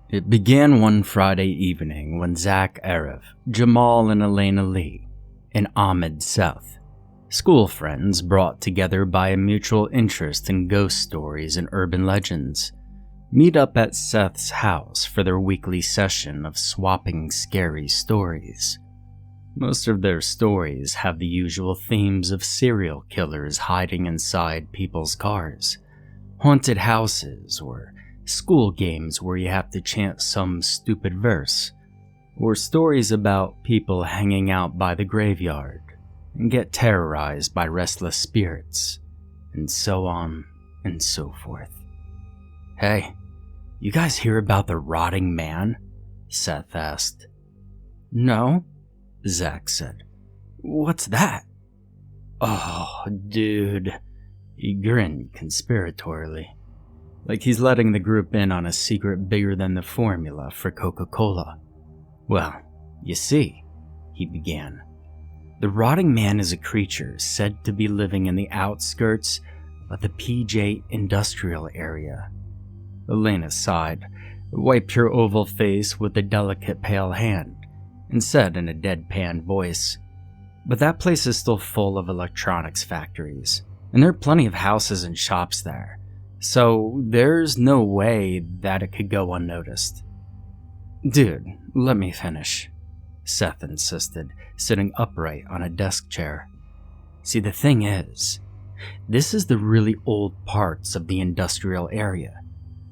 It began one Friday evening when Zach Arif, Jamal and Elena Lee, and Ahmed Seth, school friends brought together by a mutual interest in ghost stories and urban legends, meet up at Seth's house for their weekly session of swapping scary stories. Most of their stories have the usual themes of serial killers hiding inside people's cars, haunted houses, or school games where you have to chant some stupid verse, or stories about people hanging out by the graveyard and get terrorized by restless spirits, and so on and so forth. "Hey, you guys hear about the rotting man?" Seth asked. "No," Zach said. "What's that?" "Oh, dude," he grinned conspiratorially, like he's letting the group in on a secret bigger than the formula for Coca-Cola. "Well, you see," he began, "the rotting man is a creature said to be living in the outskirts of the PJ industrial area." Elena sighed, wiped her oval face with a delicate pale hand, and said in a deadpan voice, "But that place is still full of electronics factories, and there are plenty of houses and shops there, so there's no way that it could go unnoticed." "Dude, let me finish," Seth insisted, sitting upright on a desk chair. "See, the thing is, this is the really old parts of the industrial area.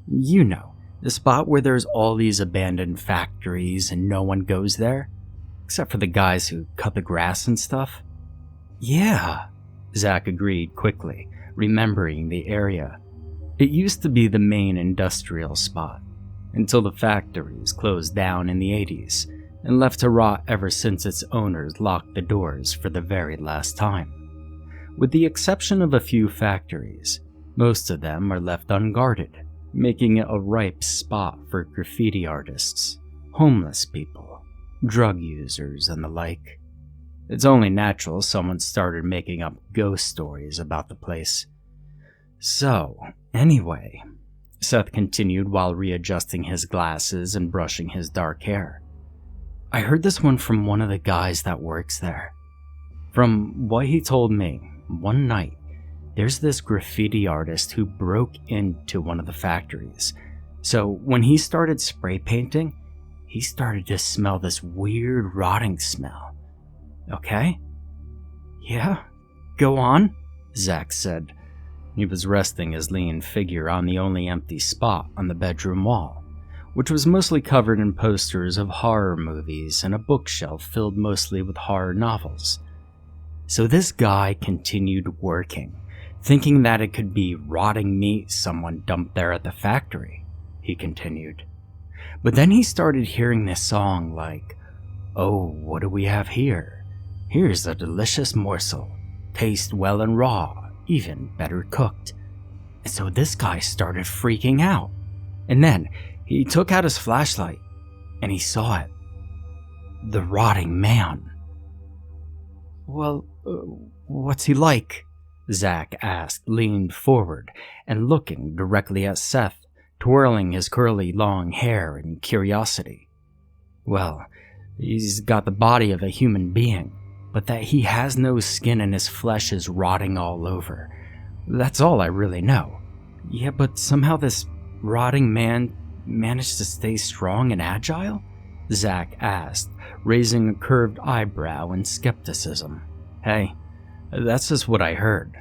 You know, the spot where there's all these abandoned factories and no one goes there, except for the guys who cut the grass and stuff." "Yeah," Zach agreed quickly, remembering the area. It used to be the main industrial spot, until the factories closed down in the 80s and left to rot ever since its owners locked the doors for the very last time. With the exception of a few factories, most of them are left unguarded, making it a ripe spot for graffiti artists, homeless people, drug users, and the like. It's only natural someone started making up ghost stories about the place. "So, anyway," Seth continued while readjusting his glasses and brushing his dark hair, "I heard this one from one of the guys that works there. From what he told me, one night, there's this graffiti artist who broke into one of the factories. So when he started spray painting, he started to smell this weird rotting smell. Okay?" "Yeah, go on," Zach said. He was resting his lean figure on the only empty spot on the bedroom wall, which was mostly covered in posters of horror movies and a bookshelf filled mostly with horror novels. "So this guy continued working, thinking that it could be rotting meat someone dumped there at the factory," he continued. "But then he started hearing this song like, 'Oh, what do we have here? Here's a delicious morsel. Taste well and raw, even better cooked.' And so this guy started freaking out. And then he took out his flashlight and he saw it. The rotting man." "Well, what's he like?" Zach asked, leaning forward and looking directly at Seth, twirling his curly long hair in curiosity. "Well, he's got the body of a human being, but that he has no skin and his flesh is rotting all over. That's all I really know." "Yeah, but somehow this rotting man managed to stay strong and agile?" Zach asked, raising a curved eyebrow in skepticism. "Hey, that's just what I heard,"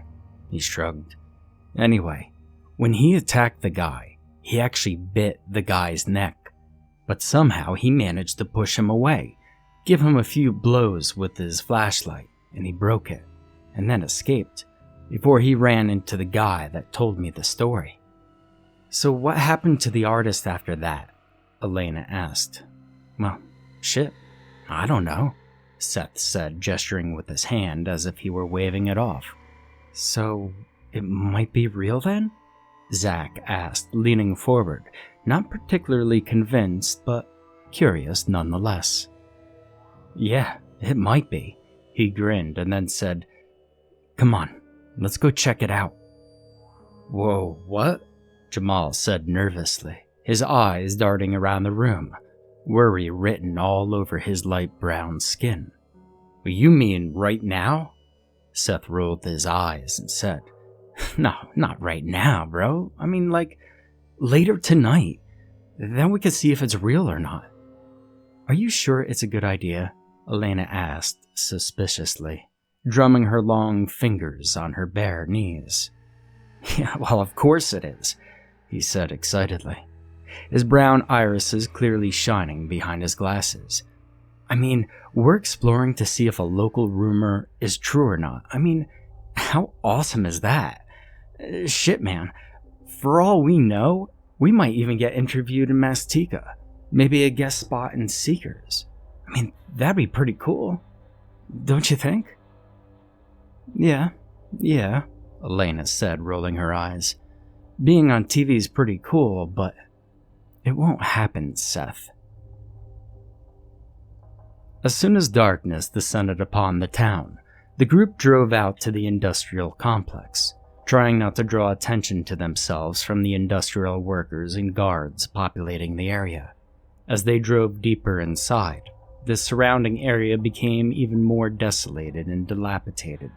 he shrugged. "Anyway, when he attacked the guy, he actually bit the guy's neck, but somehow he managed to push him away, give him a few blows with his flashlight, and he broke it, and then escaped, before he ran into the guy that told me the story." "So what happened to the artist after that?" Elena asked. "Well, shit, I don't know," Seth said, gesturing with his hand as if he were waving it off. "So, it might be real then?" Zach asked, leaning forward, not particularly convinced, but curious nonetheless. "Yeah, it might be," he grinned and then said, "Come on, let's go check it out." "Whoa, what?" Jamal said nervously, his eyes darting around the room, worry written all over his light brown skin. You mean right now? Seth rolled his eyes and said, No, not right now, bro. I mean, like, later tonight. Then we can see if it's real or not. Are you sure it's a good idea? Elena asked suspiciously, drumming her long fingers on her bare knees. Yeah, well, of course it is, he said excitedly, his brown irises clearly shining behind his glasses. I mean, we're exploring to see if a local rumor is true or not. I mean, how awesome is that? Shit, man. For all we know, we might even get interviewed in Mastika. Maybe a guest spot in Seekers. I mean, that'd be pretty cool. Don't you think? Yeah, Elena said, rolling her eyes. Being on TV's pretty cool, but it won't happen, Seth. As soon as darkness descended upon the town, the group drove out to the industrial complex, trying not to draw attention to themselves from the industrial workers and guards populating the area. As they drove deeper inside, the surrounding area became even more desolated and dilapidated,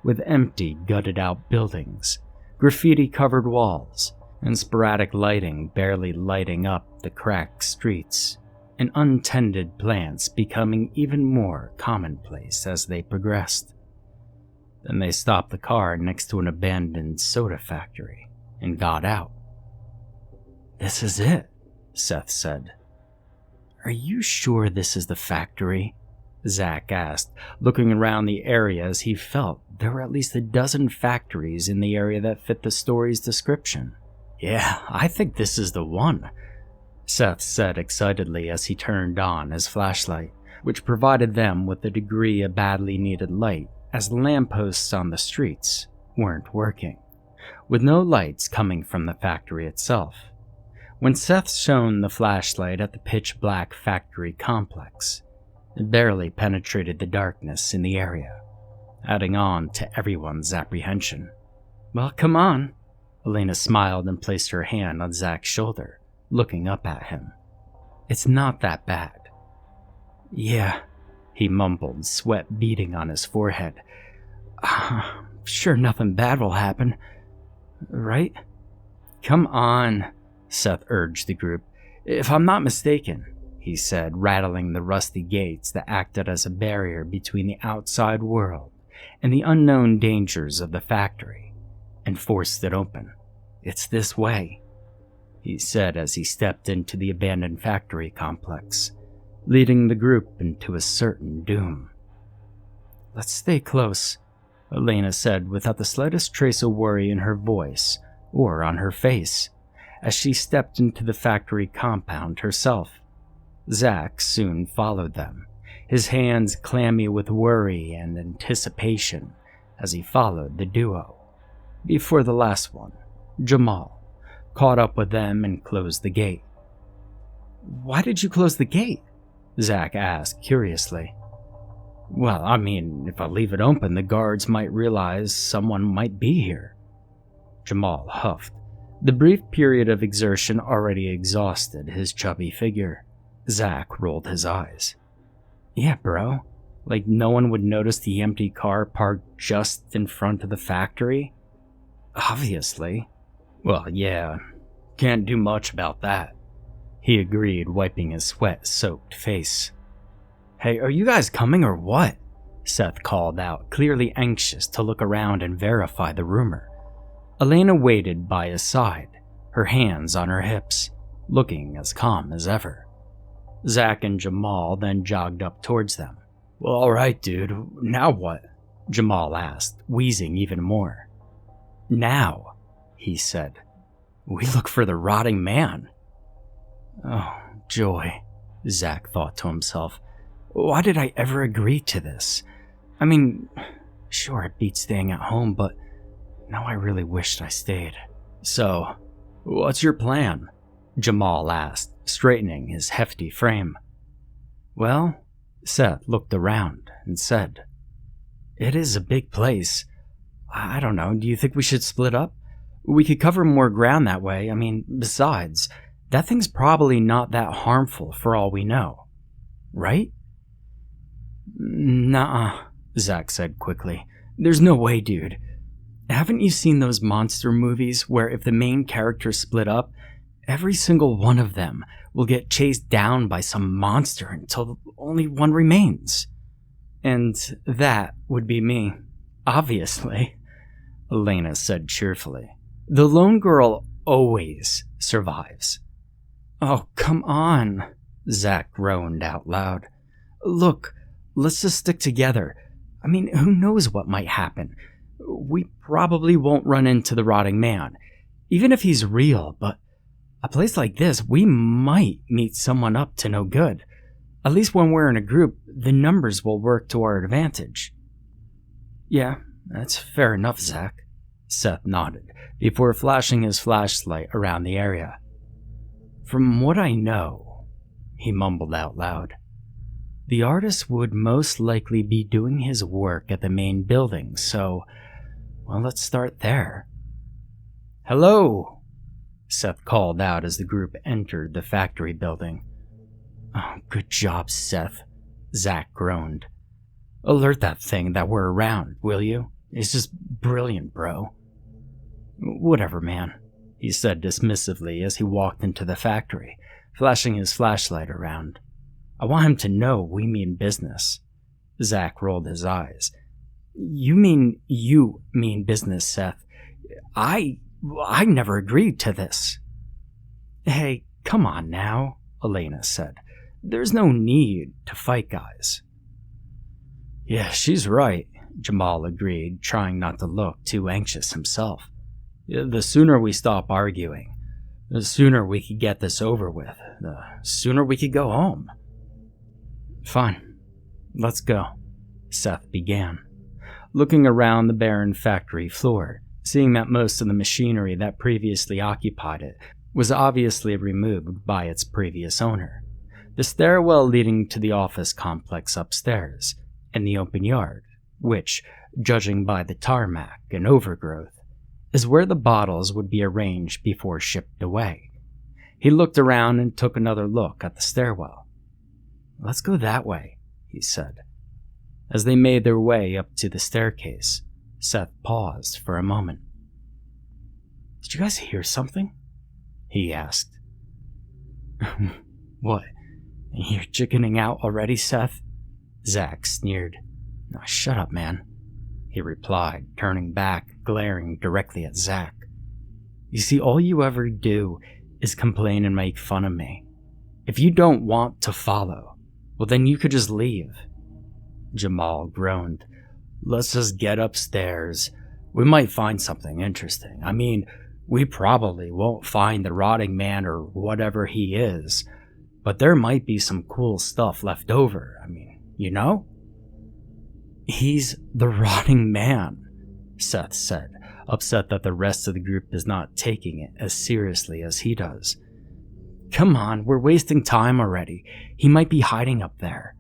with empty, gutted-out buildings, graffiti-covered walls, and sporadic lighting barely lighting up the cracked streets, and untended plants becoming even more commonplace as they progressed. Then they stopped the car next to an abandoned soda factory and got out. This is it, Seth said. Are you sure this is the factory? Zach asked, looking around the area as he felt there were at least a dozen factories in the area that fit the story's description. Yeah, I think this is the one, Seth said excitedly as he turned on his flashlight, which provided them with a degree of badly needed light as the lampposts on the streets weren't working, with no lights coming from the factory itself. When Seth shone the flashlight at the pitch-black factory complex, it barely penetrated the darkness in the area, adding on to everyone's apprehension. Well, come on. Elena smiled and placed her hand on Zach's shoulder, looking up at him. It's not that bad. Yeah, he mumbled, sweat beading on his forehead. Sure nothing bad will happen, right? Come on, Seth urged the group. If I'm not mistaken, he said, rattling the rusty gates that acted as a barrier between the outside world and the unknown dangers of the factory, and forced it open. It's this way, he said as he stepped into the abandoned factory complex, leading the group into a certain doom. Let's stay close, Elena said without the slightest trace of worry in her voice or on her face, as she stepped into the factory compound herself. Zach soon followed them, his hands clammy with worry and anticipation as he followed the duo, before the last one, Jamal, caught up with them and closed the gate. Why did you close the gate? Zach asked curiously. Well, I mean, if I leave it open, the guards might realize someone might be here. Jamal huffed. The brief period of exertion already exhausted his chubby figure. Zach rolled his eyes. Yeah, bro. Like no one would notice the empty car parked just in front of the factory? Obviously. Well, yeah. Can't do much about that, he agreed, wiping his sweat-soaked face. Hey, are you guys coming or what? Seth called out, clearly anxious to look around and verify the rumor. Elena waited by his side, her hands on her hips, looking as calm as ever. Zach and Jamal then jogged up towards them. Well, alright, dude, now what? Jamal asked, wheezing even more. Now, he said, we look for the rotting man. Oh, joy, Zach thought to himself. Why did I ever agree to this? I mean, sure, it beats staying at home, but now I really wished I stayed. So, what's your plan? Jamal asked, straightening his hefty frame. Well, Seth looked around and said, it is a big place. I don't know, do you think we should split up? We could cover more ground that way. I mean, besides, That thing's probably not that harmful for all we know, right? Nuh-uh, Zach said quickly. There's no way, dude. Haven't you seen those monster movies where if the main characters split up, every single one of them will get chased down by some monster until only one remains? And that would be me, obviously, Elena said cheerfully. The lone girl always survives. Oh, come on, Zach groaned out loud. Look, let's just stick together. I mean, who knows what might happen? We probably won't run into the rotting man, even if he's real, but a place like this, we might meet someone up to no good. At least when we're in a group, the numbers will work to our advantage. Yeah, that's fair enough, Zach, Seth nodded, before flashing his flashlight around the area. From what I know, he mumbled out loud, the artist would most likely be doing his work at the main building, so, well, let's start there. Hello, Seth called out as the group entered the factory building. Oh, good job, Seth, Zach groaned. Alert that thing that we're around, will you? It's just brilliant, bro. Whatever, man, he said dismissively as he walked into the factory, flashing his flashlight around. I want him to know we mean business. Zach rolled his eyes. You mean business, Seth. I never agreed to this. Hey, come on now, Elena said. There's no need to fight, guys. Yeah, she's right, Jamal agreed, trying not to look too anxious himself. The sooner we stop arguing, the sooner we could get this over with, the sooner we could go home. Fine, let's go, Seth began, looking around the barren factory floor, seeing that most of the machinery that previously occupied it was obviously removed by its previous owner. The stairwell leading to the office complex upstairs, and the open yard, which, judging by the tarmac and overgrowth, is where the bottles would be arranged before shipped away. He looked around and took another look at the stairwell. Let's go that way, he said. As they made their way up to the staircase, Seth paused for a moment. Did you guys hear something? He asked. What? You're chickening out already, Seth? Zach sneered. No, shut up, man, he replied, turning back, glaring directly at Zach. You see, all you ever do is complain and make fun of me. If you don't want to follow, well, then you could just leave. Jamal groaned. Let's just get upstairs. We might find something interesting. I mean, we probably won't find the rotting man or whatever he is, but there might be some cool stuff left over. I mean, you know? He's the rotting man, Seth said, upset that the rest of the group is not taking it as seriously as he does. Come on, we're wasting time already. He might be hiding up there.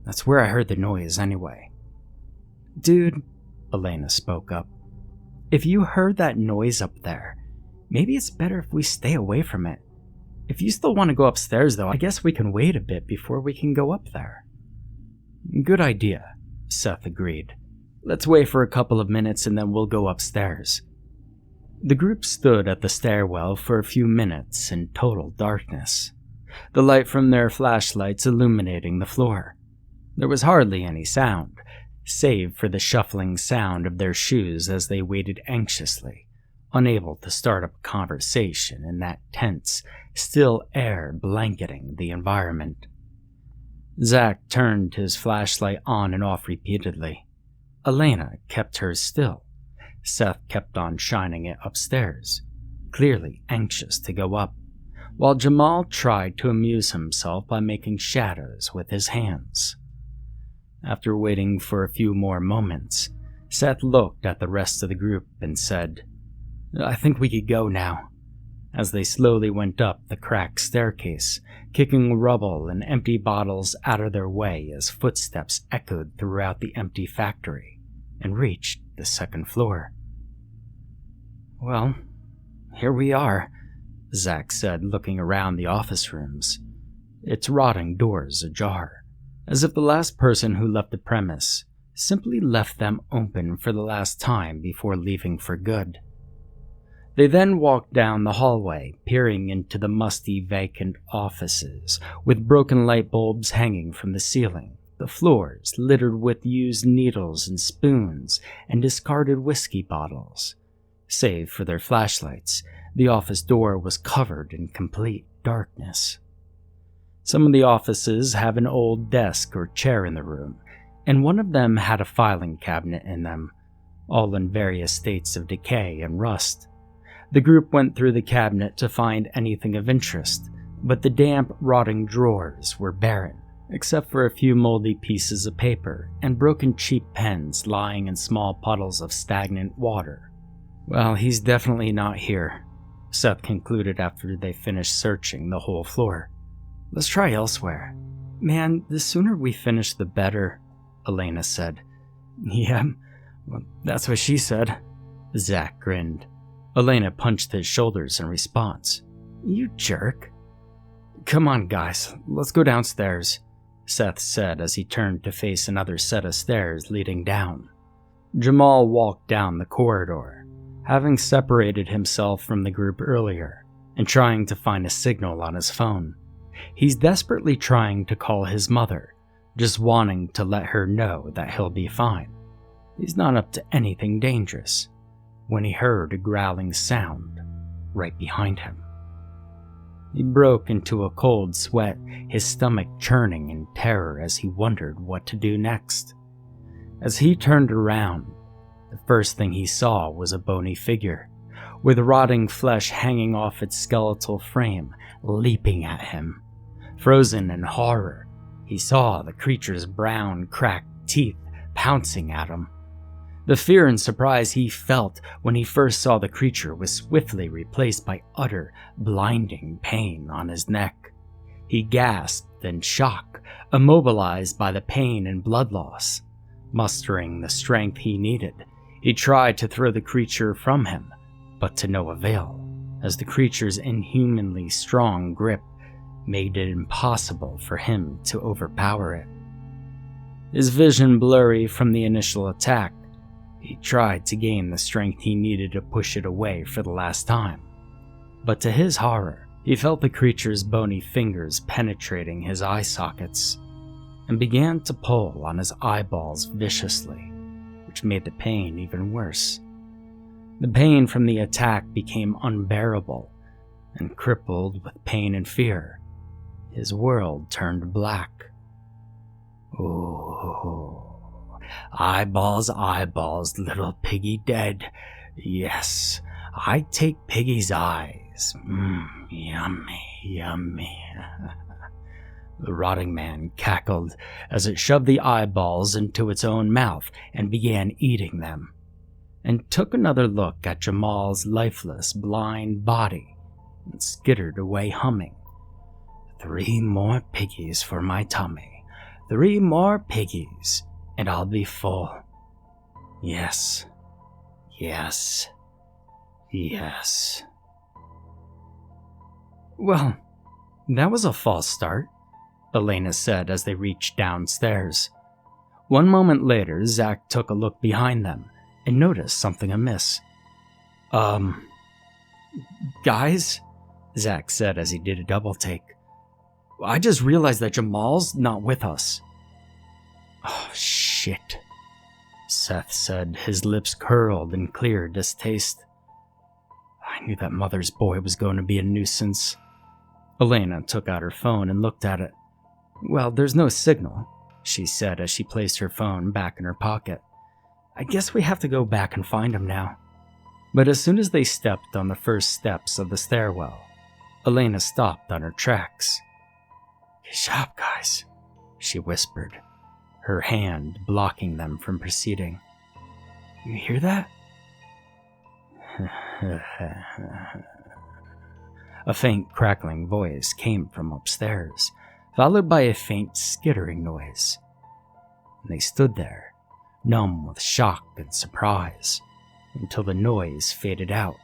That's where I heard the noise anyway. Dude, Elena spoke up. If you heard that noise up there, maybe it's better if we stay away from it. If you still want to go upstairs, though, I guess we can wait a bit before we can go up there. Good idea, Seth agreed. Let's wait for a couple of minutes and then we'll go upstairs. The group stood at the stairwell for a few minutes in total darkness, the light from their flashlights illuminating the floor. There was hardly any sound, save for the shuffling sound of their shoes as they waited anxiously, unable to start up a conversation in that tense, still air blanketing the environment. Zach turned his flashlight on and off repeatedly. Elena kept hers still. Seth kept on shining it upstairs, clearly anxious to go up, while Jamal tried to amuse himself by making shadows with his hands. After waiting for a few more moments, Seth looked at the rest of the group and said, I think we could go now, as they slowly went up the cracked staircase, kicking rubble and empty bottles out of their way as footsteps echoed throughout the empty factory and reached the second floor. Well, here we are. Zach said, looking around the office rooms, its rotting doors ajar, as if the last person who left the premise simply left them open for the last time before leaving for good. They then walked down the hallway, peering into the musty, vacant offices, with broken light bulbs hanging from the ceiling, the floors littered with used needles and spoons and discarded whiskey bottles. Save for their flashlights, the office door was covered in complete darkness. Some of the offices have an old desk or chair in the room, and one of them had a filing cabinet in them, all in various states of decay and rust. The group went through the cabinet to find anything of interest, but the damp, rotting drawers were barren, except for a few moldy pieces of paper and broken cheap pens lying in small puddles of stagnant water. "Well, he's definitely not here," Seth concluded after they finished searching the whole floor. "Let's try elsewhere." "Man, the sooner we finish the better," Elena said. "Yeah, well, that's what she said." Zach grinned. Elena punched his shoulders in response. "You jerk." "Come on, guys, let's go downstairs," Seth said as he turned to face another set of stairs leading down. Jamal walked down the corridor, having separated himself from the group earlier and trying to find a signal on his phone. He's desperately trying to call his mother, just wanting to let her know that he'll be fine. He's not up to anything dangerous, when he heard a growling sound right behind him. He broke into a cold sweat, his stomach churning in terror as he wondered what to do next. As he turned around, the first thing he saw was a bony figure, with rotting flesh hanging off its skeletal frame, leaping at him. Frozen in horror, he saw the creature's brown, cracked teeth pouncing at him. The fear and surprise he felt when he first saw the creature was swiftly replaced by utter, blinding pain on his neck. He gasped in shock, immobilized by the pain and blood loss. Mustering the strength he needed, he tried to throw the creature from him, but to no avail, as the creature's inhumanly strong grip made it impossible for him to overpower it. His vision blurry from the initial attack, he tried to gain the strength he needed to push it away for the last time. But to his horror, he felt the creature's bony fingers penetrating his eye sockets and began to pull on his eyeballs viciously, which made the pain even worse. The pain from the attack became unbearable, and crippled with pain and fear, his world turned black. "Oh, eyeballs, eyeballs, little piggy dead. Yes, I take piggy's eyes. Yummy, yummy." The rotting man cackled as it shoved the eyeballs into its own mouth and began eating them, and took another look at Jamal's lifeless, blind body and skittered away humming. "3 more piggies for my tummy. 3 more piggies, and I'll be full. Yes, yes, yes." "Well, that was a false start," Elena said as they reached downstairs. One moment later, Zach took a look behind them and noticed something amiss. Guys," Zach said as he did a double take. "I just realized that Jamal's not with us." "Oh, shit," Seth said, his lips curled in clear distaste. "I knew that mother's boy was going to be a nuisance." Elena took out her phone and looked at it. "Well, there's no signal," she said as she placed her phone back in her pocket. "I guess we have to go back and find him now." But as soon as they stepped on the first steps of the stairwell, Elena stopped on her tracks. "Good job, guys," she whispered, her hand blocking them from proceeding. "You hear that?" A faint crackling voice came from upstairs, followed by a faint skittering noise. And they stood there, numb with shock and surprise, until the noise faded out.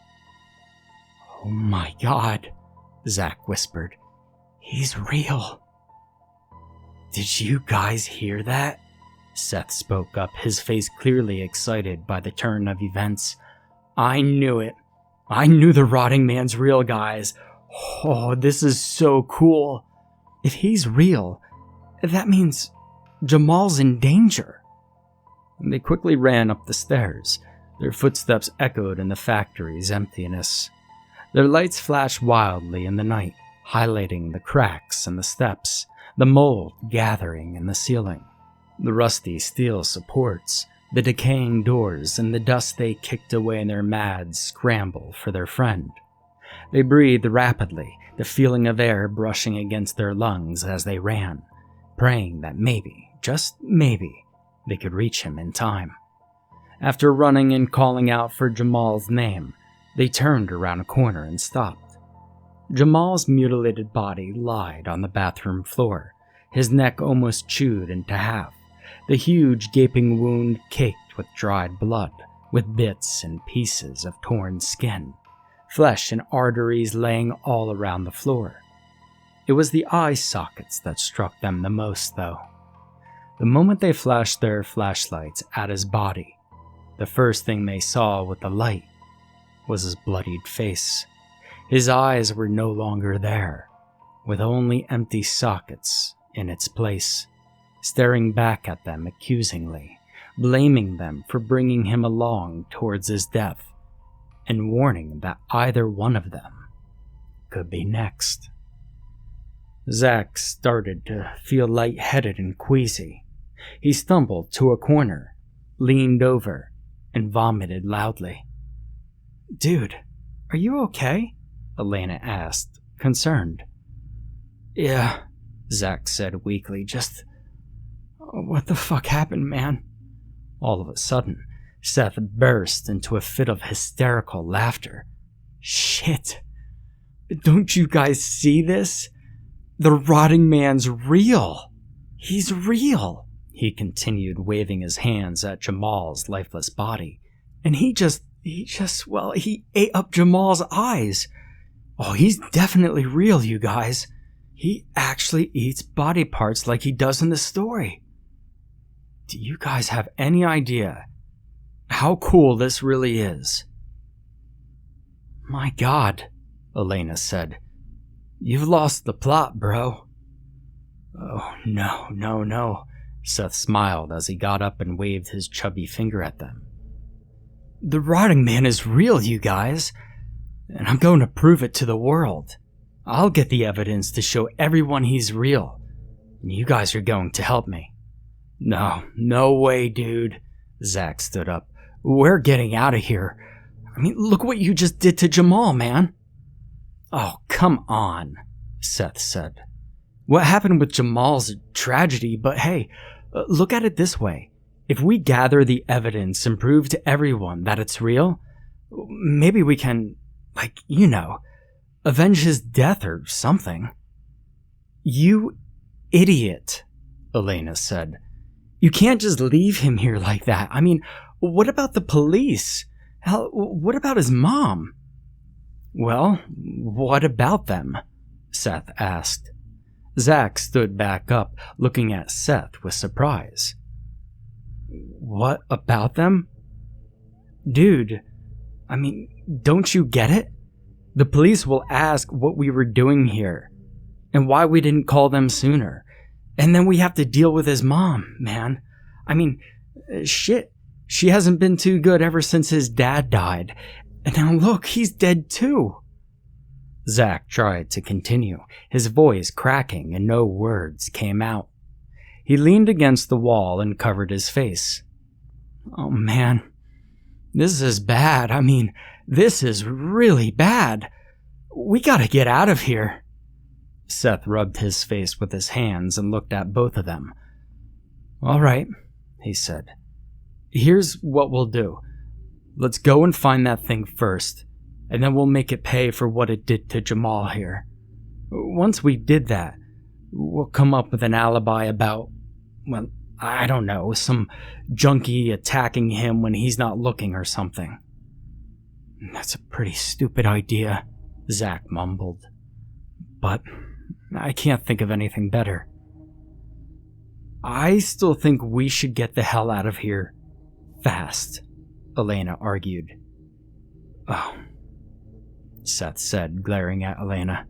"Oh my God," Zach whispered. "He's real." "Did you guys hear that?" Seth spoke up, his face clearly excited by the turn of events. "I knew it. I knew the rotting man's real, guys. Oh, this is so cool. If he's real, that means Jamal's in danger." They quickly ran up the stairs. Their footsteps echoed in the factory's emptiness. Their lights flashed wildly in the night, highlighting the cracks in the steps, the mold gathering in the ceiling, the rusty steel supports, the decaying doors, and the dust they kicked away in their mad scramble for their friend. They breathed rapidly, the feeling of air brushing against their lungs as they ran, praying that maybe, just maybe, they could reach him in time. After running and calling out for Jamal's name, they turned around a corner and stopped. Jamal's mutilated body lied on the bathroom floor, his neck almost chewed into half, the huge gaping wound caked with dried blood, with bits and pieces of torn skin, flesh and arteries laying all around the floor. It was the eye sockets that struck them the most, though. The moment they flashed their flashlights at his body, the first thing they saw with the light was his bloodied face. His eyes were no longer there, with only empty sockets in its place, staring back at them accusingly, blaming them for bringing him along towards his death, and warning that either one of them could be next. Zach started to feel lightheaded and queasy. He stumbled to a corner, leaned over, and vomited loudly. "Dude, are you okay?" Elena asked, concerned. "Yeah," Zach said weakly, "just... what the fuck happened, man?" All of a sudden, Seth burst into a fit of hysterical laughter. "Shit! Don't you guys see this? The rotting man's real! He's real!" He continued, waving his hands at Jamal's lifeless body. "And he ate up Jamal's eyes. Oh, he's definitely real, you guys. He actually eats body parts like he does in the story. Do you guys have any idea how cool this really is?" "My God," Elena said. "You've lost the plot, bro." "Oh, no. Seth smiled as he got up and waved his chubby finger at them. "The rotting man is real, you guys, and I'm going to prove it to the world. I'll get the evidence to show everyone he's real, and you guys are going to help me." No way, dude." Zach stood up. "We're getting out of here. I mean, look what you just did to Jamal, man." "Oh, come on," Seth said. "What happened with Jamal's a tragedy, but hey, look at it this way. If we gather the evidence and prove to everyone that it's real, maybe we can, avenge his death or something." "You idiot," Elena said. "You can't just leave him here like that. I mean, what about the police? Hell, what about his mom?" "Well, what about them?" Seth asked. Zach stood back up, looking at Seth with surprise. "What about them?" "Dude, I mean, don't you get it? The police will ask what we were doing here, and why we didn't call them sooner. And then we have to deal with his mom, man. I mean, shit, she hasn't been too good ever since his dad died. And now look, he's dead too." Zach tried to continue, his voice cracking and no words came out. He leaned against the wall and covered his face. "Oh man, this is bad. I mean, this is really bad. We gotta get out of here." Seth rubbed his face with his hands and looked at both of them. "All right," he said. "Here's what we'll do. Let's go and find that thing first, and then we'll make it pay for what it did to Jamal here. Once we did that, we'll come up with an alibi about, well, I don't know, some junkie attacking him when he's not looking or something." "That's a pretty stupid idea," Zach mumbled. But I can't think of anything better. I still think we should get the hell out of here fast, Elena argued. Oh, Seth said, glaring at Elena.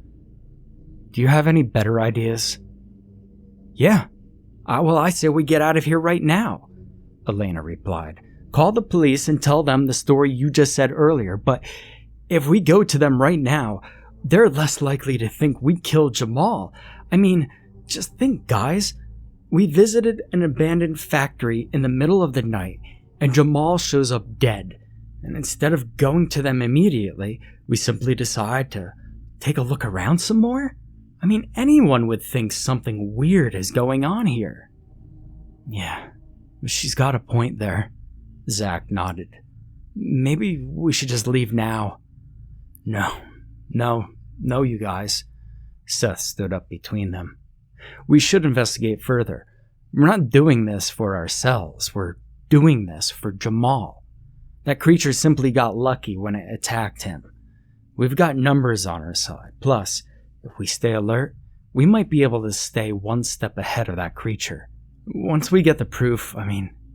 Do you have any better ideas? Yeah. I say we get out of here right now, Elena replied. Call the police and tell them the story you just said earlier, but if we go to them right now, they're less likely to think we killed Jamal. I mean, just think, guys. We visited an abandoned factory in the middle of the night, and Jamal shows up dead. And instead of going to them immediately, we simply decide to take a look around some more? I mean, anyone would think something weird is going on here. Yeah, she's got a point there, Zach nodded. Maybe we should just leave now. No, you guys. Seth stood up between them. We should investigate further. We're not doing this for ourselves. We're doing this for Jamal. That creature simply got lucky when it attacked him. We've got numbers on our side. Plus, if we stay alert, we might be able to stay one step ahead of that creature. Once we get the proof,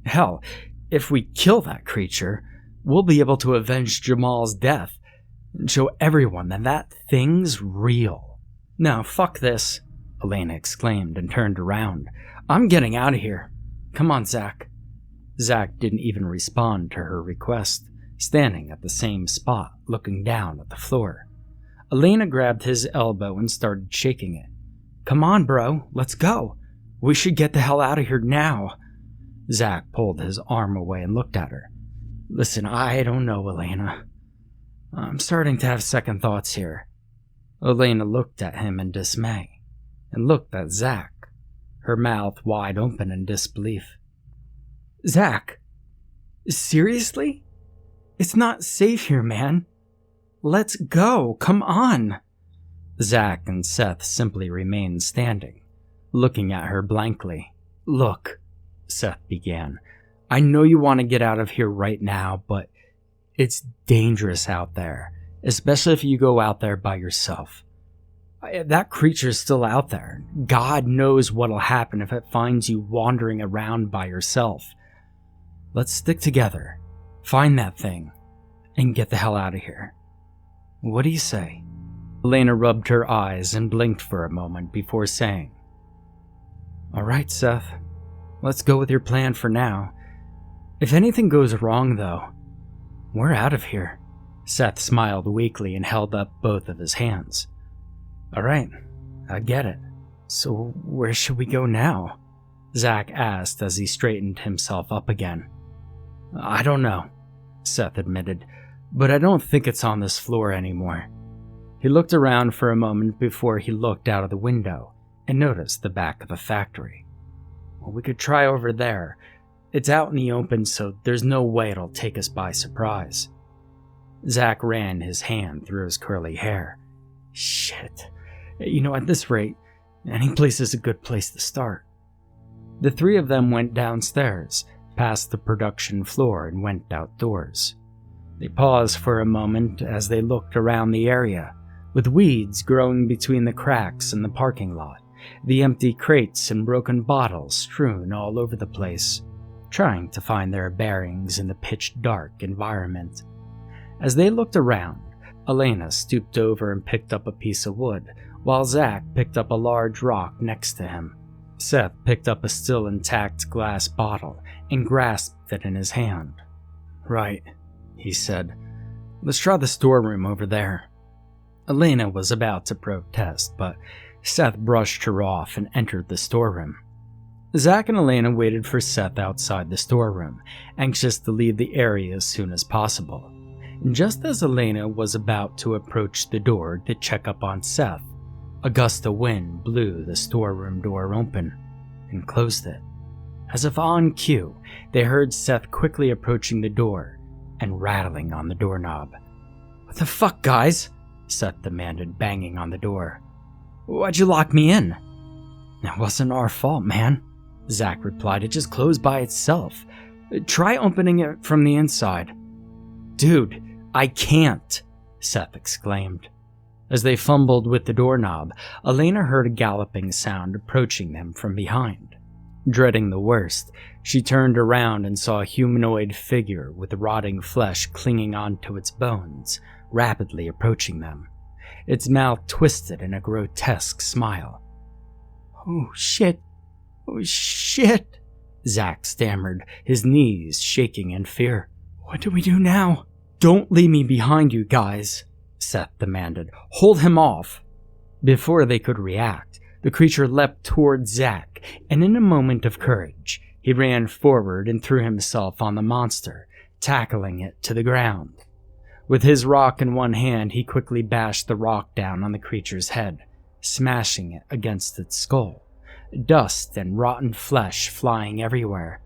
hell, if we kill that creature, we'll be able to avenge Jamal's death and show everyone that that thing's real. Now, fuck this, Elena exclaimed and turned around. I'm getting out of here. Come on, Zach. Zach didn't even respond to her request, standing at the same spot, looking down at the floor. Elena grabbed his elbow and started shaking it. Come on, bro, let's go. We should get the hell out of here now. Zach pulled his arm away and looked at her. Listen, I don't know, Elena. I'm starting to have second thoughts here. Elena looked at him in dismay, and looked at Zach, her mouth wide open in disbelief. Zach, seriously? It's not safe here, man. Let's go, come on. Zach and Seth simply remained standing, looking at her blankly. Look, Seth began, I know you want to get out of here right now, but it's dangerous out there, especially if you go out there by yourself. That creature's still out there. God knows what'll happen if it finds you wandering around by yourself. Let's stick together, find that thing, and get the hell out of here. What do you say? Elena rubbed her eyes and blinked for a moment before saying, All right, Seth, let's go with your plan for now. If anything goes wrong, though, we're out of here. Seth smiled weakly and held up both of his hands. All right, I get it. So where should we go now? Zach asked as he straightened himself up again. I don't know, Seth admitted, but I don't think it's on this floor anymore. He looked around for a moment before he looked out of the window and noticed the back of the factory. Well, we could try over there. It's out in the open, so there's no way it'll take us by surprise. Zach ran his hand through his curly hair. Shit. At this rate, any place is a good place to start. The three of them went downstairs, past the production floor, and went outdoors. They paused for a moment as they looked around the area, with weeds growing between the cracks in the parking lot, the empty crates and broken bottles strewn all over the place, trying to find their bearings in the pitch-dark environment. As they looked around, Elena stooped over and picked up a piece of wood, while Zach picked up a large rock next to him. Seth picked up a still intact glass bottle and grasped it in his hand. Right, he said. Let's try the storeroom over there. Elena was about to protest, but Seth brushed her off and entered the storeroom. Zach and Elena waited for Seth outside the storeroom, anxious to leave the area as soon as possible. And just as Elena was about to approach the door to check up on Seth, a gust of wind blew the storeroom door open and closed it. As if on cue, they heard Seth quickly approaching the door and rattling on the doorknob. What the fuck, guys? Seth demanded, banging on the door. Why'd you lock me in? It wasn't our fault, man, Zach replied. It just closed by itself. Try opening it from the inside. Dude, I can't, Seth exclaimed. As they fumbled with the doorknob, Elena heard a galloping sound approaching them from behind. Dreading the worst, she turned around and saw a humanoid figure with rotting flesh clinging onto its bones, rapidly approaching them. Its mouth twisted in a grotesque smile. "Oh shit! Oh shit!" Zach stammered, his knees shaking in fear. "What do we do now?" "Don't leave me behind, you guys," Seth demanded. "Hold him off." Before they could react, the creature leapt toward Zach, and in a moment of courage, he ran forward and threw himself on the monster, tackling it to the ground. With his rock in one hand, he quickly bashed the rock down on the creature's head, smashing it against its skull, dust and rotten flesh flying everywhere.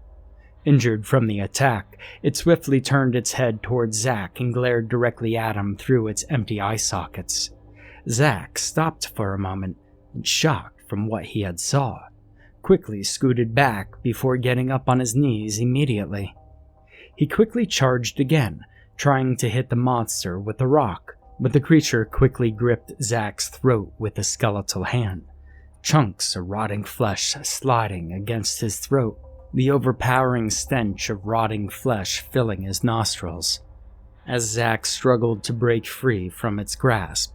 Injured from the attack, it swiftly turned its head towards Zach and glared directly at him through its empty eye sockets. Zach stopped for a moment, in shock from what he had saw, quickly scooted back before getting up on his knees immediately. He quickly charged again, trying to hit the monster with the rock, but the creature quickly gripped Zach's throat with a skeletal hand, chunks of rotting flesh sliding against his throat, the overpowering stench of rotting flesh filling his nostrils. As Zach struggled to break free from its grasp,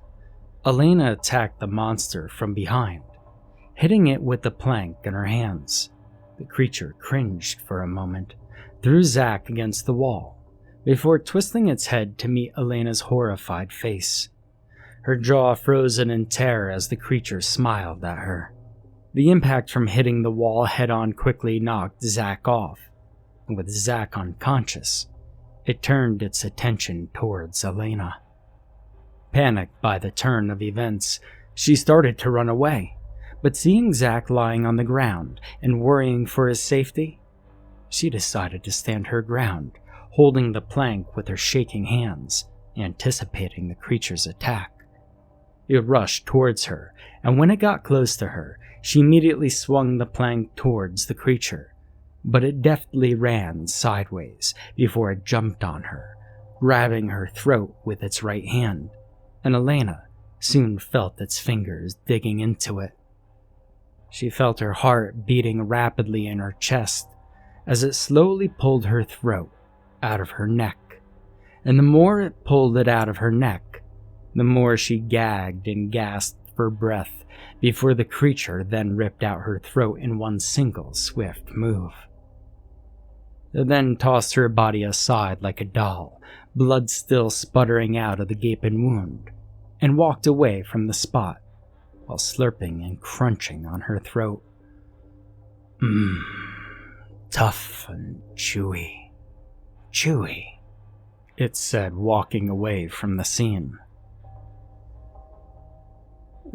Elena attacked the monster from behind, hitting it with the plank in her hands. The creature cringed for a moment, threw Zach against the wall, before twisting its head to meet Elena's horrified face. Her jaw frozen in terror as the creature smiled at her. The impact from hitting the wall head-on quickly knocked Zach off, and with Zach unconscious, it turned its attention towards Elena. Panicked by the turn of events, she started to run away, but seeing Zach lying on the ground and worrying for his safety, she decided to stand her ground, holding the plank with her shaking hands, anticipating the creature's attack. It rushed towards her, and when it got close to her, she immediately swung the plank towards the creature, but it deftly ran sideways before it jumped on her, grabbing her throat with its right hand, and Elena soon felt its fingers digging into it. She felt her heart beating rapidly in her chest as it slowly pulled her throat out of her neck, and the more it pulled it out of her neck, the more she gagged and gasped for breath before the creature then ripped out her throat in one single swift move. It then tossed her body aside like a doll, blood still sputtering out of the gaping wound, and walked away from the spot while slurping and crunching on her throat. Tough and chewy, it said, walking away from the scene.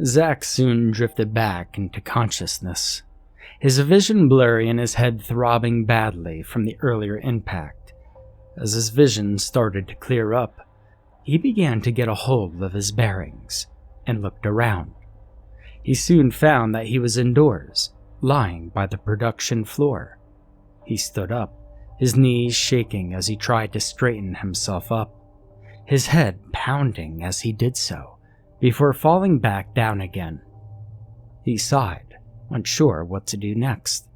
Zach soon drifted back into consciousness, his vision blurry and his head throbbing badly from the earlier impact. As his vision started to clear up, he began to get a hold of his bearings and looked around. He soon found that he was indoors, lying by the production floor. He stood up, his knees shaking as he tried to straighten himself up, his head pounding as he did so, before falling back down again. He sighed, unsure what to do next.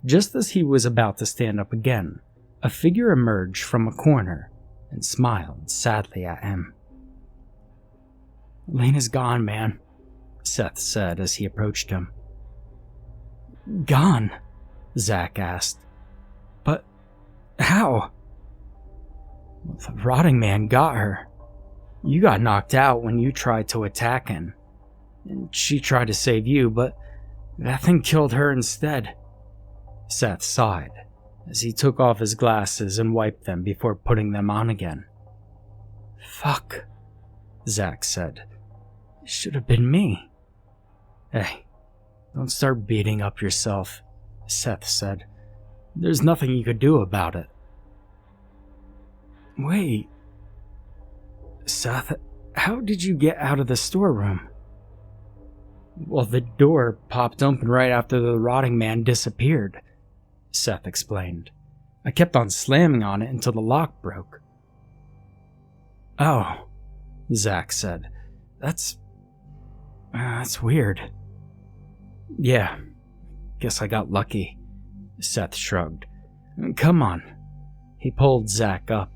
Just as he was about to stand up again, a figure emerged from a corner and smiled sadly at him. "Elena's gone, man," Seth said as he approached him. "Gone?" Zach asked. "But how?" "The rotting man got her. You got knocked out when you tried to attack him, and she tried to save you, but that thing killed her instead." Seth sighed as he took off his glasses and wiped them before putting them on again. "Fuck," Zach said. "It should have been me." "Hey, don't start beating up yourself," Seth said. "There's nothing you could do about it." "Wait, Seth, how did you get out of the storeroom?" "Well, the door popped open right after the rotting man disappeared," Seth explained. "I kept on slamming on it until the lock broke." "Oh," Zach said. That's That's weird. Yeah, guess I got lucky, Seth shrugged. Come on. He pulled Zach up.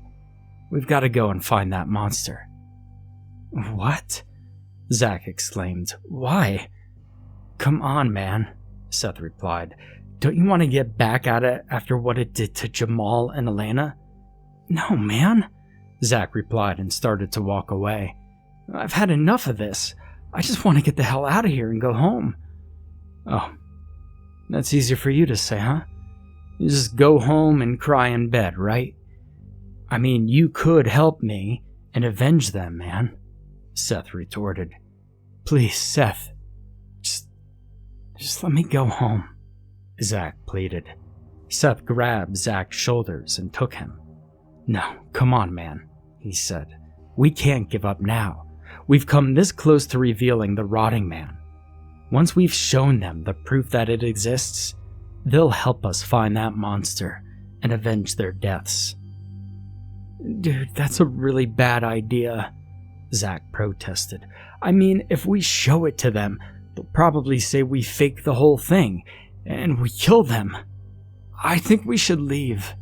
We've got to go and find that monster. What? Zach exclaimed. Why? Come on, man, Seth replied. Don't you want to get back at it after what it did to Jamal and Elena? No, man, Zach replied and started to walk away. I've had enough of this. I just want to get the hell out of here and go home. Oh, that's easier for you to say, huh? You just go home and cry in bed, right? I mean, you could help me and avenge them, man, Seth retorted. Please, Seth, just let me go home, Zach pleaded. Seth grabbed Zach's shoulders and took him. No, come on, man, he said. We can't give up now. We've come this close to revealing the Rotting Man. Once we've shown them the proof that it exists, they'll help us find that monster and avenge their deaths. Dude, that's a really bad idea, Zach protested. I mean, if we show it to them, they'll probably say we faked the whole thing, and we kill them. I think we should leave.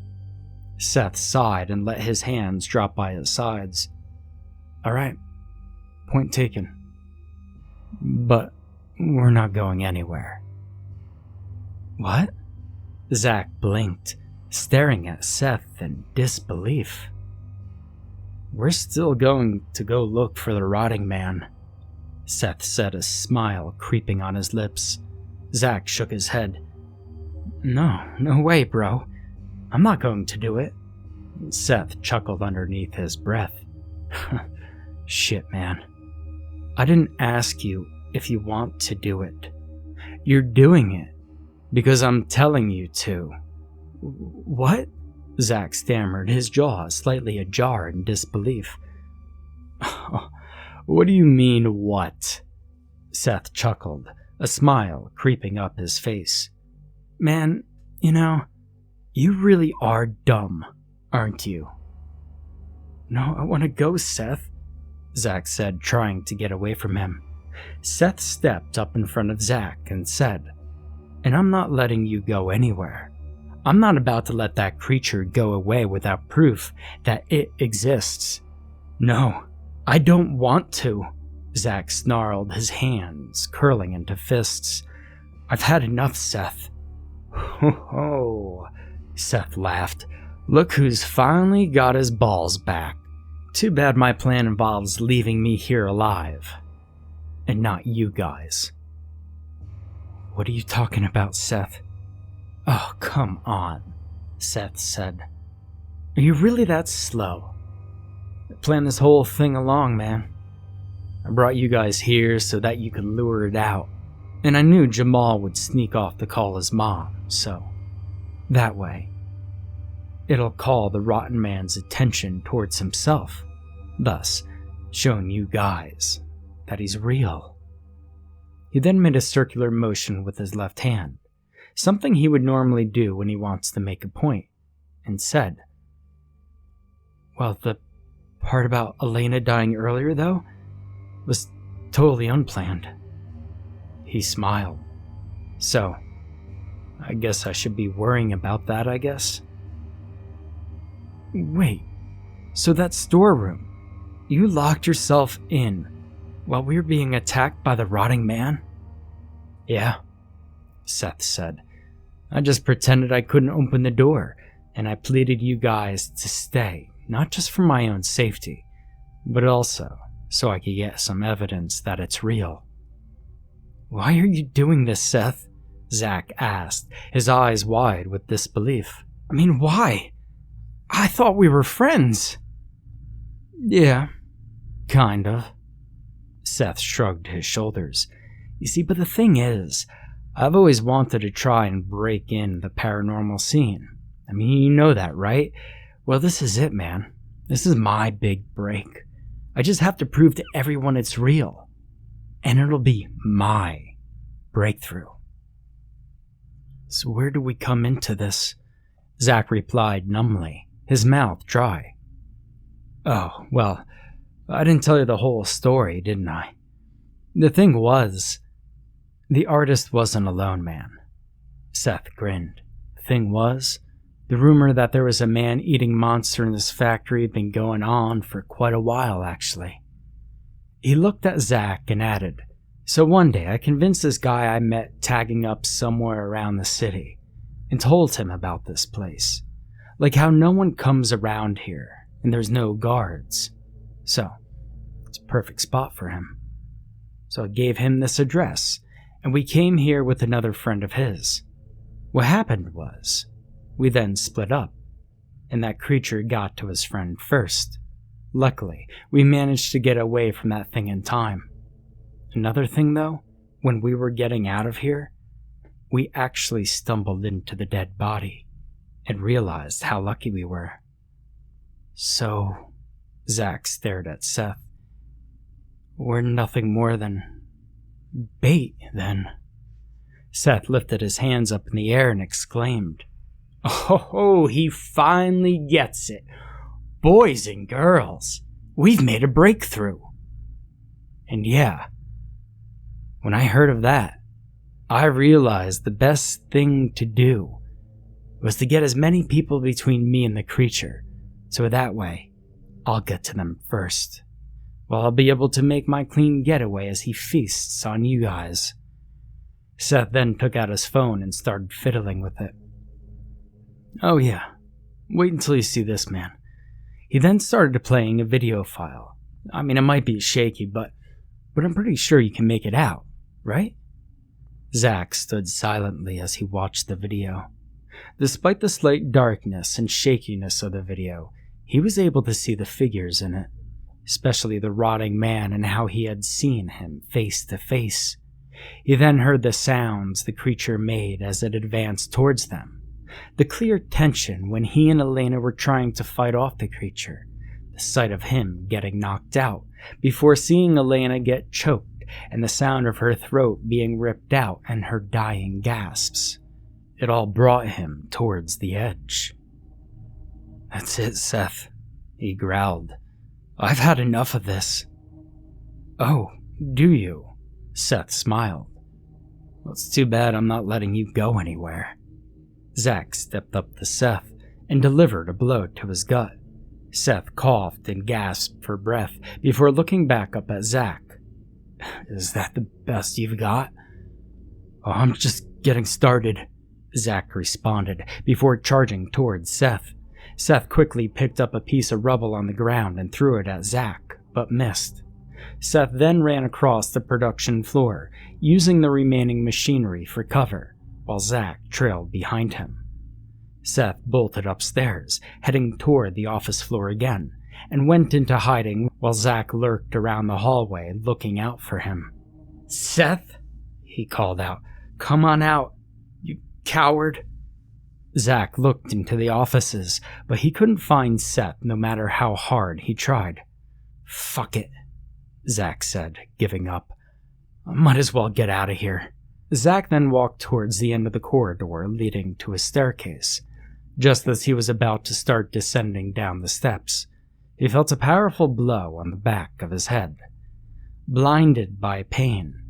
Seth sighed and let his hands drop by his sides. All right, point taken. But we're not going anywhere. What? Zach blinked, staring at Seth in disbelief. We're still going to go look for the Rotting Man, Seth said, a smile creeping on his lips. Zach shook his head. No way, bro. I'm not going to do it. Seth chuckled underneath his breath. Shit, man. I didn't ask you if you want to do it. You're doing it because I'm telling you to. What? Zach stammered, his jaw slightly ajar in disbelief. What do you mean, what? Seth chuckled, a smile creeping up his face. Man, you really are dumb, aren't you? No, I want to go, Seth, Zach said, trying to get away from him. Seth stepped up in front of Zach and said, And I'm not letting you go anywhere. I'm not about to let that creature go away without proof that it exists. No, I don't want to, Zach snarled, his hands curling into fists. I've had enough, Seth. Ho, Seth laughed. Look who's finally got his balls back. Too bad my plan involves leaving me here alive. And not you guys. What are you talking about, Seth? Oh, come on, Seth said. Are you really that slow? I planned this whole thing along, man. I brought you guys here so that you could lure it out. And I knew Jamal would sneak off to call his mom, so that way, it'll call the Rotten Man's attention towards himself, thus showing you guys that he's real. He then made a circular motion with his left hand, something he would normally do when he wants to make a point, and said, Well, the part about Elena dying earlier, though, was totally unplanned. He smiled. So, I guess I should be worrying about that, I guess. Wait, so that storeroom, you locked yourself in while we were being attacked by the Rotting Man? Yeah, Seth said. I just pretended I couldn't open the door, and I pleaded you guys to stay, not just for my own safety, but also so I could get some evidence that it's real. Why are you doing this, Seth? Zach asked, his eyes wide with disbelief. I mean, why? I thought we were friends. Yeah, kind of. Seth shrugged his shoulders. You see, but the thing is, I've always wanted to try and break in the paranormal scene. I mean, you know that, right? Well, this is it, man. This is my big break. I just have to prove to everyone it's real. And it'll be my breakthrough. So where do we come into this? Zach replied numbly, his mouth dry. Oh, well, I didn't tell you the whole story, didn't I? The thing was, the artist wasn't alone, man. Seth grinned. The thing was, the rumor that there was a man-eating monster in this factory had been going on for quite a while, actually. He looked at Zach and added, "So one day I convinced this guy I met tagging up somewhere around the city and told him about this place. Like how no one comes around here and there's no guards. So, it's a perfect spot for him. So I gave him this address and we came here with another friend of his. What happened was, we then split up, and that creature got to his friend first. Luckily, we managed to get away from that thing in time. Another thing though, when we were getting out of here, we actually stumbled into the dead body and realized how lucky we were." "So," Zach stared at Seth, "we're nothing more than bait, then?" Seth lifted his hands up in the air and exclaimed, "Oh, he finally gets it. Boys and girls, we've made a breakthrough." And yeah, when I heard of that, I realized the best thing to do was to get as many people between me and the creature, so that way, I'll get to them first. Well, I'll be able to make my clean getaway as he feasts on you guys." Seth then took out his phone and started fiddling with it. "Oh yeah, wait until you see this, man." He then started playing a video file. I mean, it might be shaky, but I'm pretty sure you can make it out, right? Zach stood silently as he watched the video. Despite the slight darkness and shakiness of the video, he was able to see the figures in it, especially the rotting man and how he had seen him face to face. He then heard the sounds the creature made as it advanced towards them. The clear tension when he and Elena were trying to fight off the creature. The sight of him getting knocked out, before seeing Elena get choked, and the sound of her throat being ripped out and her dying gasps. It all brought him towards the edge. "That's it, Seth," he growled. "I've had enough of this." "Oh, do you?" Seth smiled. "Well, it's too bad I'm not letting you go anywhere." Zach stepped up to Seth and delivered a blow to his gut. Seth coughed and gasped for breath before looking back up at Zach. "Is that the best you've got?" "Oh, I'm just getting started," Zach responded before charging towards Seth. Seth quickly picked up a piece of rubble on the ground and threw it at Zach, but missed. Seth then ran across the production floor, using the remaining machinery for cover, while Zach trailed behind him. Seth bolted upstairs, heading toward the office floor again, and went into hiding while Zach lurked around the hallway looking out for him. "Seth," he called out, "come on out, you coward." Zach looked into the offices, but he couldn't find Seth no matter how hard he tried. "Fuck it," Zach said, giving up. "I might as well get out of here." Zach then walked towards the end of the corridor leading to a staircase. Just as he was about to start descending down the steps, he felt a powerful blow on the back of his head. Blinded by pain,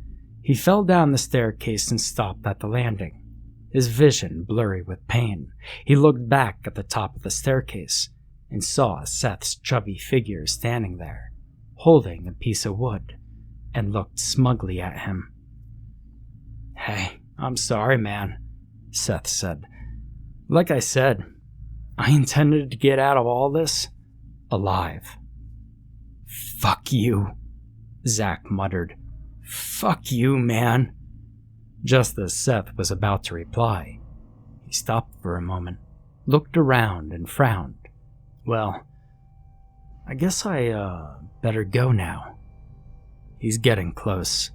he fell down the staircase and stopped at the landing. His vision blurry with pain, he looked back at the top of the staircase and saw Seth's chubby figure standing there, holding a piece of wood, and looked smugly at him. "Hey, I'm sorry, man," Seth said. "Like I said, I intended to get out of all this alive." "Fuck you," Zach muttered. "Fuck you, man." Just as Seth was about to reply, he stopped for a moment, looked around and frowned. "Well, I guess I better go now." "He's getting close,"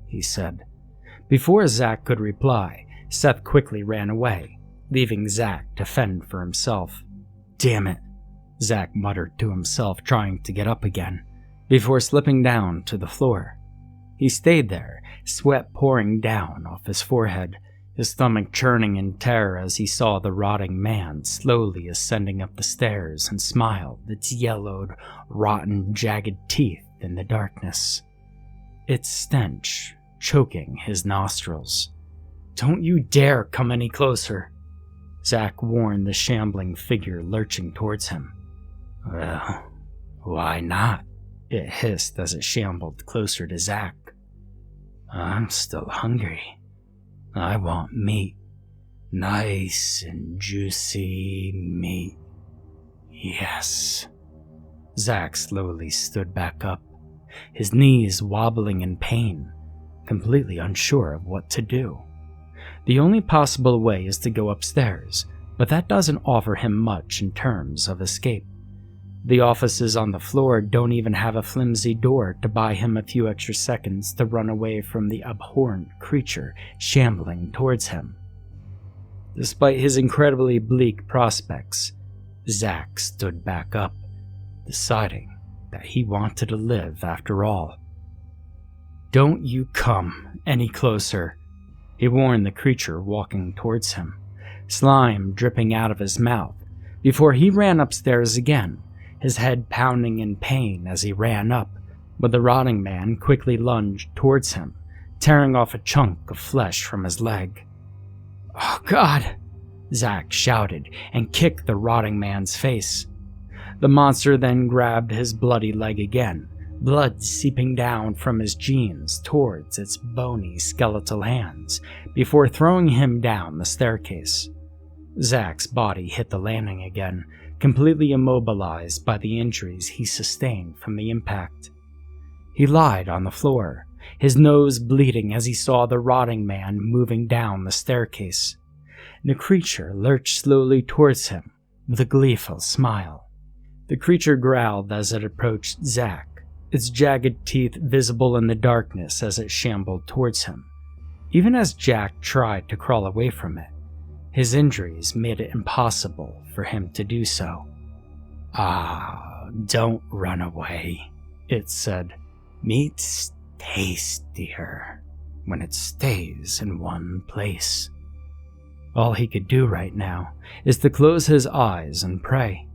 he said. Before Zach could reply, Seth quickly ran away, leaving Zach to fend for himself. "Damn it," Zach muttered to himself, trying to get up again, before slipping down to the floor. He stayed there, sweat pouring down off his forehead, his stomach churning in terror as he saw the rotting man slowly ascending up the stairs and smiled its yellowed, rotten, jagged teeth in the darkness. its stench choking his nostrils. "Don't you dare come any closer," Zach warned the shambling figure lurching towards him. "Well, why not?" it hissed as it shambled closer to Zach. "I'm still hungry. I want meat. Nice and juicy meat. Yes." Zach slowly stood back up, his knees wobbling in pain, completely unsure of what to do. The only possible way is to go upstairs, but that doesn't offer him much in terms of escape. The offices on the floor don't even have a flimsy door to buy him a few extra seconds to run away from the abhorrent creature shambling towards him. Despite his incredibly bleak prospects, Zach stood back up, deciding that he wanted to live after all. "Don't you come any closer," he warned the creature walking towards him, slime dripping out of his mouth, before he ran upstairs again, his head pounding in pain as he ran up, but the rotting man quickly lunged towards him, tearing off a chunk of flesh from his leg. "Oh God!" Zach shouted and kicked the rotting man's face. The monster then grabbed his bloody leg again, blood seeping down from his jeans towards its bony skeletal hands, before throwing him down the staircase. Zach's body hit the landing again, completely immobilized by the injuries he sustained from the impact. He lied on the floor, his nose bleeding as he saw the rotting man moving down the staircase. The creature lurched slowly towards him with a gleeful smile. The creature growled as it approached Zach, its jagged teeth visible in the darkness as it shambled towards him. Even as Jack tried to crawl away from it, his injuries made it impossible for him to do so. "Ah, don't run away," it said. "Meat's tastier when it stays in one place." All he could do right now is to close his eyes and pray.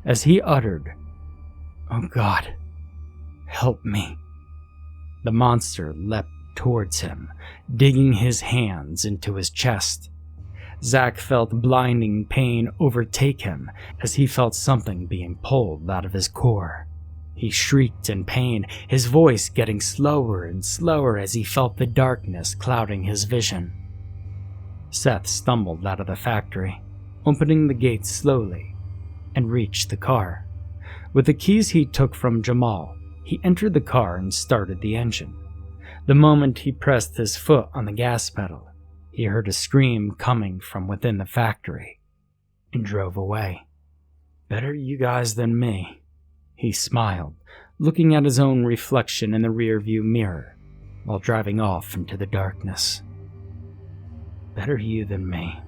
As he uttered, "Oh God, help me," the monster leapt towards him, digging his hands into his chest. Zach felt blinding pain overtake him as he felt something being pulled out of his core. He shrieked in pain, his voice getting slower and slower as he felt the darkness clouding his vision. Seth stumbled out of the factory, opening the gates slowly, and reached the car. With the keys he took from Jamal, he entered the car and started the engine. The moment he pressed his foot on the gas pedal, he heard a scream coming from within the factory and drove away. "Better you guys than me," he smiled, looking at his own reflection in the rearview mirror while driving off into the darkness. "Better you than me."